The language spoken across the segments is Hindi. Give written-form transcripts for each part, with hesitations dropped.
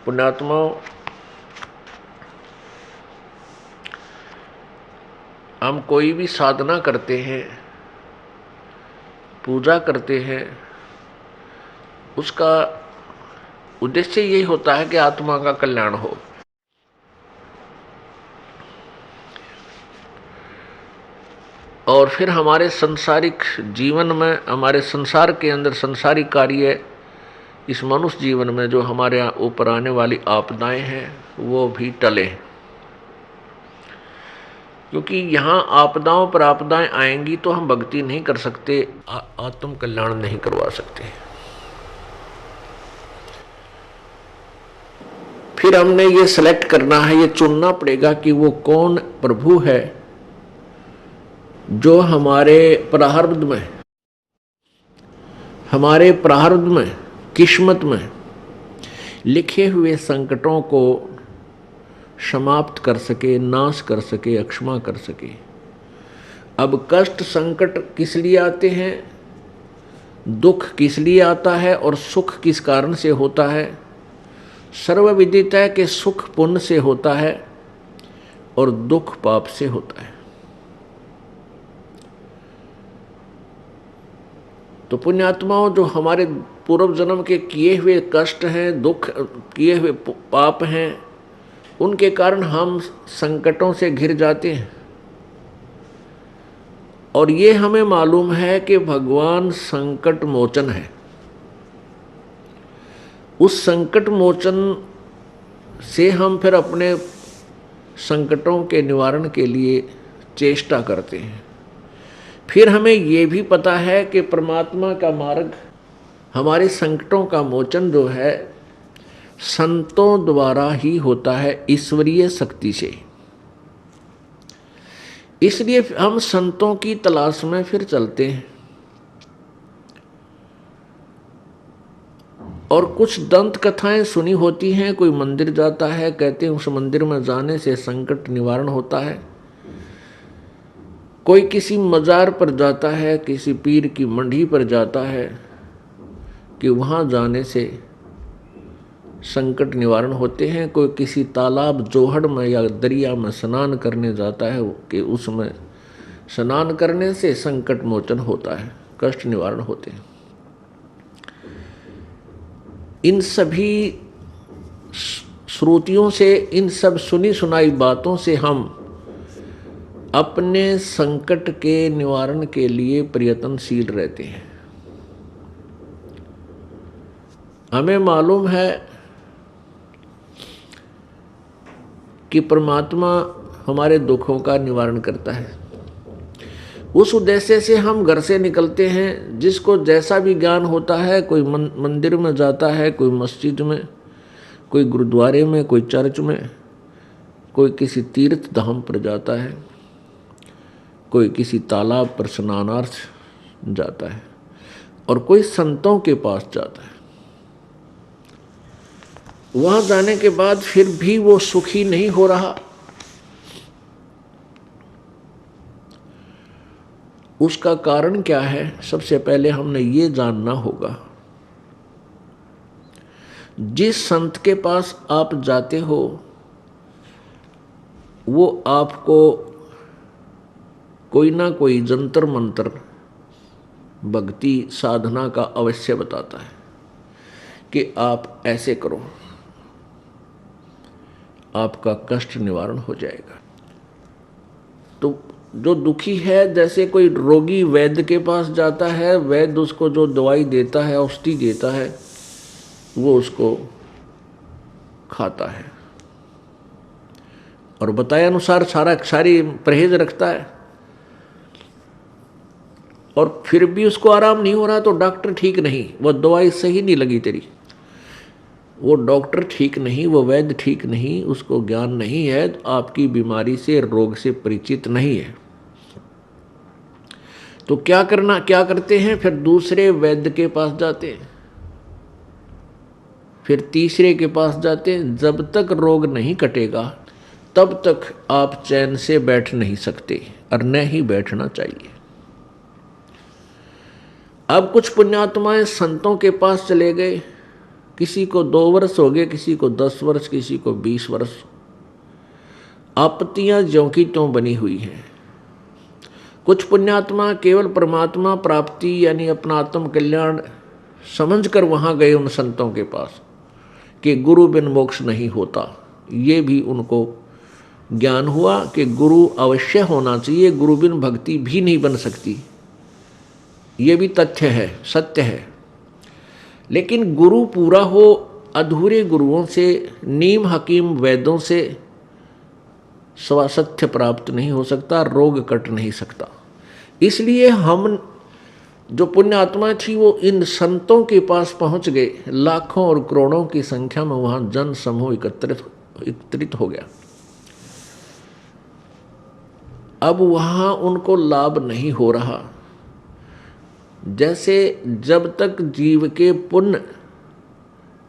पुण्यात्माओं, हम कोई भी साधना करते हैं, पूजा करते हैं, उसका उद्देश्य यही होता है कि आत्मा का कल्याण हो। और फिर हमारे संसारिक जीवन में, हमारे संसार के अंदर संसारिक कार्य, इस मनुष्य जीवन में जो हमारे ऊपर आने वाली आपदाएं हैं वो भी टले। क्योंकि यहाँ आपदाओं पर आपदाएं आएंगी तो हम भक्ति नहीं कर सकते, आत्म कल्याण नहीं करवा सकते। फिर हमने ये सिलेक्ट करना है, ये चुनना पड़ेगा कि वो कौन प्रभु है जो हमारे प्रारब्ध में, किस्मत में लिखे हुए संकटों को समाप्त कर सके, नाश कर सके, अक्षमा कर सके। अब कष्ट संकट किस लिए आते हैं, दुख किस लिए आता है और सुख किस कारण से होता है? सर्वविदित है कि सुख पुण्य से होता है और दुख पाप से होता है। तो पुण्यात्माओं, जो हमारे पूर्व जन्म के किए हुए कष्ट हैं, दुख, किए हुए पाप हैं, उनके कारण हम संकटों से घिर जाते हैं। और ये हमें मालूम है कि भगवान संकट मोचन है। उस संकट मोचन से हम फिर अपने संकटों के निवारण के लिए चेष्टा करते हैं। फिर हमें ये भी पता है कि परमात्मा का मार्ग, हमारे संकटों का मोचन जो है संतों द्वारा ही होता है, ईश्वरीय शक्ति से। इसलिए हम संतों की तलाश में फिर चलते हैं। और कुछ दंत कथाएं सुनी होती हैं, कोई मंदिर जाता है, कहते हैं उस मंदिर में जाने से संकट निवारण होता है। कोई किसी मजार पर जाता है, किसी पीर की मंडी पर जाता है कि वहाँ जाने से संकट निवारण होते हैं। कोई किसी तालाब, जोहड़ में या दरिया में स्नान करने जाता है कि उसमें स्नान करने से संकट मोचन होता है, कष्ट निवारण होते हैं। इन सभी श्रुतियों से, इन सब सुनी सुनाई बातों से हम अपने संकट के निवारण के लिए प्रयत्नशील रहते हैं। हमें मालूम है कि परमात्मा हमारे दुखों का निवारण करता है। उस उद्देश्य से हम घर से निकलते हैं। जिसको जैसा भी ज्ञान होता है, कोई मंदिर में जाता है, कोई मस्जिद में, कोई गुरुद्वारे में, कोई चर्च में, कोई किसी तीर्थ धाम पर जाता है, कोई किसी तालाब पर स्नानार्थ जाता है और कोई संतों के पास जाता है। वहां जाने के बाद फिर भी वो सुखी नहीं हो रहा। उसका कारण क्या है? सबसे पहले हमने ये जानना होगा, जिस संत के पास आप जाते हो वो आपको कोई ना कोई जंतर मंत्र, भक्ति साधना का अवश्य बताता है कि आप ऐसे करो, आपका कष्ट निवारण हो जाएगा। तो जो दुखी है, जैसे कोई रोगी वैद्य के पास जाता है, वैद्य उसको जो दवाई देता है, औषधि देता है, वो उसको खाता है और बताए अनुसार सारी परहेज रखता है। और फिर भी उसको आराम नहीं हो रहा तो डॉक्टर ठीक नहीं, वो दवाई सही नहीं लगी तेरी, वो डॉक्टर ठीक नहीं, वो वैद्य ठीक नहीं, उसको ज्ञान नहीं है, आपकी बीमारी से, रोग से परिचित नहीं है। तो क्या करते हैं? फिर दूसरे वैद्य के पास जाते हैं, फिर तीसरे के पास जाते हैं। जब तक रोग नहीं कटेगा तब तक आप चैन से बैठ नहीं सकते और न ही बैठना चाहिए। अब कुछ पुण्यात्माएं संतों के पास चले गए किसी को 2 वर्ष हो गए, किसी को 10 वर्ष, किसी को 20 वर्ष। आपत्तियां ज्यों की त्यों बनी हुई हैं। कुछ पुण्यात्मा केवल परमात्मा प्राप्ति यानी अपना आत्म कल्याण समझकर वहां गए उन संतों के पास कि गुरु बिन मोक्ष नहीं होता। ये भी उनको ज्ञान हुआ कि गुरु अवश्य होना चाहिए, गुरु बिन भक्ति भी नहीं बन सकती। ये भी तथ्य है, सत्य है। लेकिन गुरु पूरा हो, अधूरे गुरुओं से, नीम हकीम वैद्यों से सत्य प्राप्त नहीं हो सकता, रोग कट नहीं सकता। इसलिए हम जो पुण्य आत्मा थी वो इन संतों के पास पहुंच गए। लाखों और करोड़ों की संख्या में वहां जन समूह एकत्रित हो गया। अब वहां उनको लाभ नहीं हो रहा। जैसे जब तक जीव के पुण्य,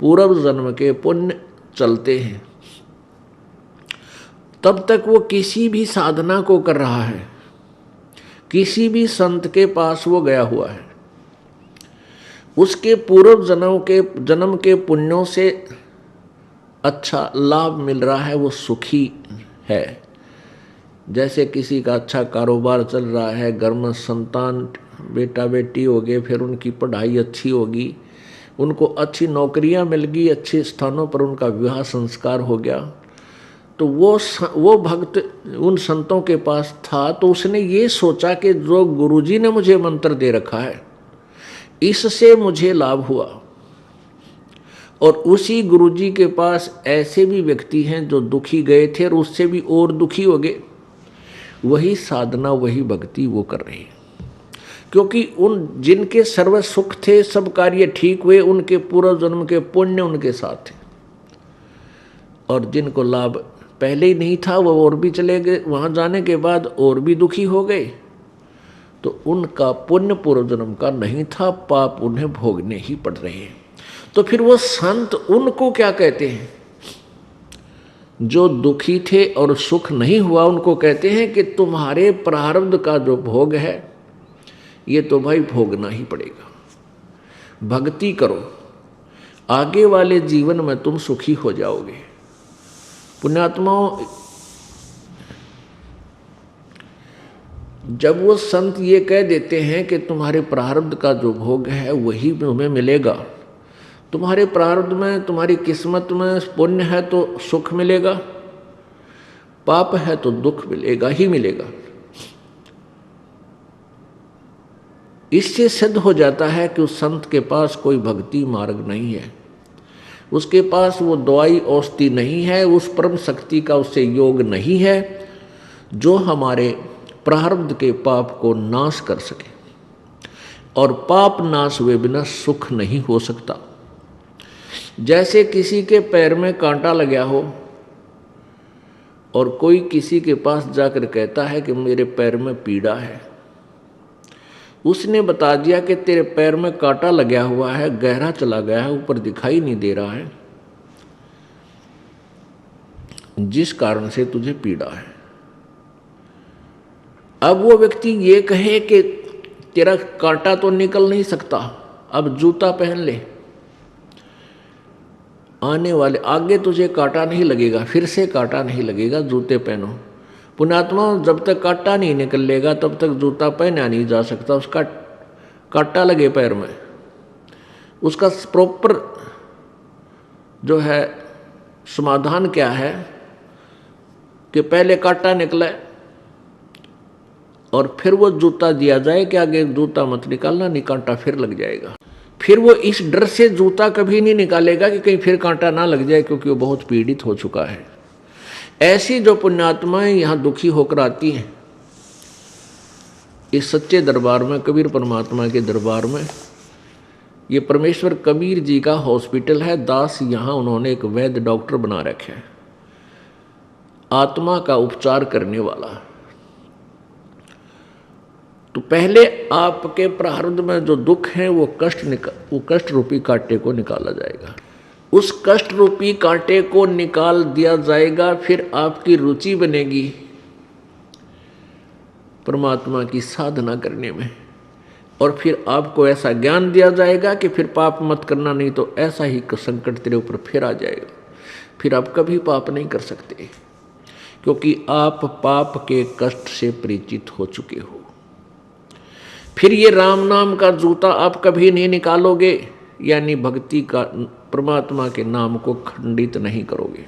पूर्व जन्म के पुण्य चलते हैं, तब तक वो किसी भी साधना को कर रहा है, किसी भी संत के पास वो गया हुआ है, उसके पूर्व जन्म के पुण्यों से अच्छा लाभ मिल रहा है, वो सुखी है। जैसे किसी का अच्छा कारोबार चल रहा है, घर में संतान बेटा बेटी हो गए, फिर उनकी पढ़ाई अच्छी होगी, उनको अच्छी नौकरियां मिल गई, अच्छे स्थानों पर उनका विवाह संस्कार हो गया, तो वो भक्त उन संतों के पास था, तो उसने ये सोचा कि जो गुरुजी ने मुझे मंत्र दे रखा है इससे मुझे लाभ हुआ। और उसी गुरुजी के पास ऐसे भी व्यक्ति हैं जो दुखी गए थे और उससे भी और दुखी हो गए, वही साधना वही भक्ति वो कर रहे हैं। क्योंकि उन जिनके सर्व सुख थे, सब कार्य ठीक हुए, उनके पूर्व जन्म के पुण्य उनके साथ थे। और जिनको लाभ पहले ही नहीं था वो और भी चले गए, वहां जाने के बाद और भी दुखी हो गए, तो उनका पुण्य पूर्व जन्म का नहीं था, पाप उन्हें भोगने ही पड़ रहे हैं। तो फिर वो संत उनको क्या कहते हैं? जो दुखी थे और सुख नहीं हुआ, उनको कहते हैं कि तुम्हारे प्रारब्ध का जो भोग है ये तो भाई भोगना ही पड़ेगा। भक्ति करो, आगे वाले जीवन में तुम सुखी हो जाओगे। पुण्यात्माओं, जब वो संत ये कह देते हैं कि तुम्हारे प्रारब्ध का जो भोग है वही तुम्हें मिलेगा, तुम्हारे प्रारब्ध में, तुम्हारी किस्मत में पुण्य है तो सुख मिलेगा, पाप है तो दुख मिलेगा ही मिलेगा, इससे सिद्ध हो जाता है कि उस संत के पास कोई भक्ति मार्ग नहीं है, उसके पास वो दवाई औषधि नहीं है, उस परम शक्ति का उससे योग नहीं है जो हमारे प्रारब्ध के पाप को नाश कर सके। और पाप नाश हुए बिना सुख नहीं हो सकता। जैसे किसी के पैर में कांटा लगा हो और कोई किसी के पास जाकर कहता है कि मेरे पैर में पीड़ा है, उसने बता दिया कि तेरे पैर में कांटा लगा हुआ है, गहरा चला गया है, ऊपर दिखाई नहीं दे रहा है, जिस कारण से तुझे पीड़ा है। अब वो व्यक्ति ये कहे कि तेरा कांटा तो निकल नहीं सकता, अब जूता पहन ले, आने वाले आगे तुझे कांटा नहीं लगेगा, फिर से कांटा नहीं लगेगा, जूते पहनो। पुण्यात्मा, जब तक कांटा नहीं निकलेगा तब तक जूता पहना नहीं जा सकता। उसका कांटा लगे पैर में, उसका प्रॉपर जो है समाधान क्या है कि पहले कांटा निकले और फिर वो जूता दिया जाए कि आगे जूता मत निकालना, नहीं कांटा फिर लग जाएगा। फिर वो इस डर से जूता कभी नहीं निकालेगा कि कहीं फिर कांटा ना लग जाए, क्योंकि वो बहुत पीड़ित हो चुका है। ऐसी जो पुण्यात्माएं यहाँ दुखी होकर आती हैं इस सच्चे दरबार में, कबीर परमात्मा के दरबार में, ये परमेश्वर कबीर जी का हॉस्पिटल है। दास यहाँ उन्होंने एक वैद्य डॉक्टर बना रखा है, आत्मा का उपचार करने वाला। तो पहले आपके प्रारब्ध में जो दुख है वो कष्ट रूपी कांटे को निकाला जाएगा। उस कष्ट रूपी कांटे को निकाल दिया जाएगा, फिर आपकी रुचि बनेगी परमात्मा की साधना करने में, और फिर आपको ऐसा ज्ञान दिया जाएगा कि फिर पाप मत करना, नहीं तो ऐसा ही संकट तेरे ऊपर फिर आ जाएगा, फिर आप कभी पाप नहीं कर सकते, क्योंकि आप पाप के कष्ट से परिचित हो चुके हो। फिर ये राम नाम का जूता आप कभी नहीं निकालोगे, यानी भक्ति का, परमात्मा के नाम को खंडित नहीं करोगे।